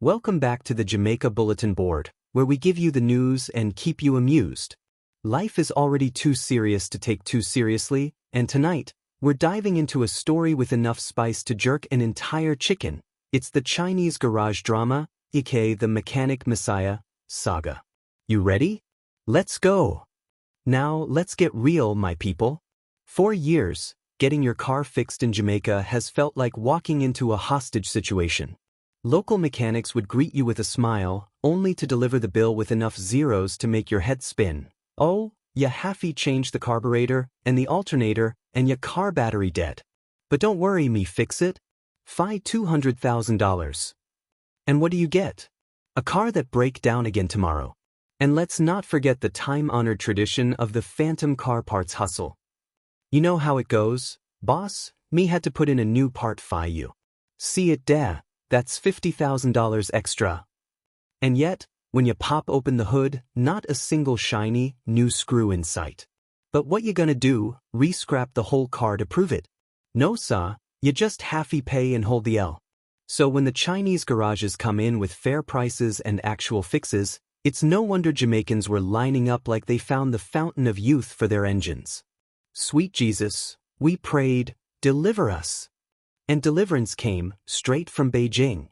Welcome back to the Jamaica Bulletin Board, where we give you the news and keep you amused. Life is already too serious to take too seriously, and tonight, we're diving into a story with enough spice to jerk an entire chicken. It's the Chinese garage drama, aka the Mechanic Messiah saga. You ready? Let's go! Now, let's get real, my people. For years, getting your car fixed in Jamaica has felt like walking into a hostage situation. Local mechanics would greet you with a smile, only to deliver the bill with enough zeros to make your head spin. Oh, ya halfy changed the carburetor and the alternator and ya car battery dead. But don't worry, me fix it. Fi $200,000. And what do you get? A car that break down again tomorrow. And let's not forget the time-honored tradition of the phantom car parts hustle. You know how it goes, boss? Me had to put in a new part fi you. See it da. That's $50,000 extra. And yet, when you pop open the hood, not a single shiny, new screw in sight. But what you gonna do, re-scrap the whole car to prove it? No sah, you just halfy pay and hold the L. So when the Chinese garages come in with fair prices and actual fixes, it's no wonder Jamaicans were lining up like they found the fountain of youth for their engines. Sweet Jesus, we prayed, deliver us. And deliverance came, straight from Beijing.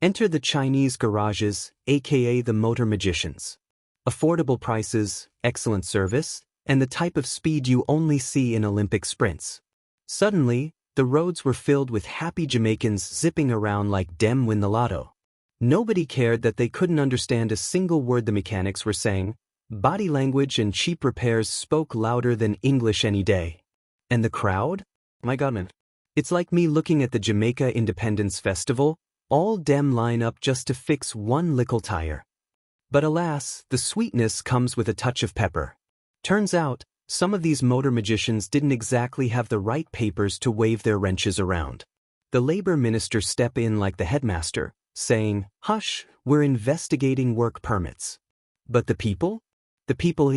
Enter the Chinese garages, aka the motor magicians. Affordable prices, excellent service, and the type of speed you only see in Olympic sprints. Suddenly, the roads were filled with happy Jamaicans zipping around like dem win the lotto. Nobody cared that they couldn't understand a single word the mechanics were saying. Body language and cheap repairs spoke louder than English any day. And the crowd? My God, man. It's like me looking at the Jamaica Independence Festival, all dem line up just to fix one little tire. But alas, the sweetness comes with a touch of pepper. Turns out, some of these motor magicians didn't exactly have the right papers to wave their wrenches around. The labor minister stepped in like the headmaster, saying, "Hush, we're investigating work permits." But the people? The people,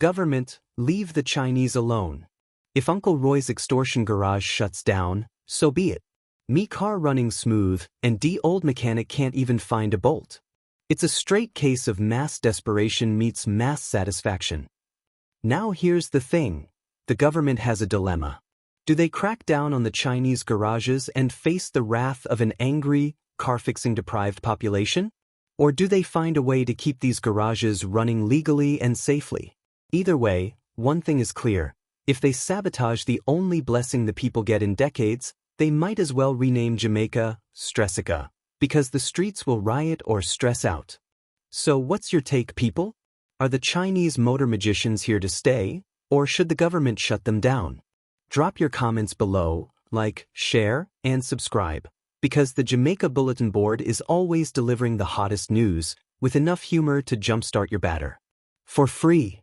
government, leave the Chinese alone. If Uncle Roy's extortion garage shuts down, so be it. Me car running smooth, and D old mechanic can't even find a bolt. It's a straight case of mass desperation meets mass satisfaction. Now here's the thing. The government has a dilemma. Do they crack down on the Chinese garages and face the wrath of an angry, car-fixing deprived population? Or do they find a way to keep these garages running legally and safely? Either way, one thing is clear. If they sabotage the only blessing the people get in decades, they might as well rename Jamaica Stressica, because the streets will riot or stress out. So what's your take, people? Are the Chinese motor magicians here to stay, or should the government shut them down? Drop your comments below, like, share, and subscribe, because the Jamaica Bulletin Board is always delivering the hottest news with enough humor to jumpstart your batter. For free.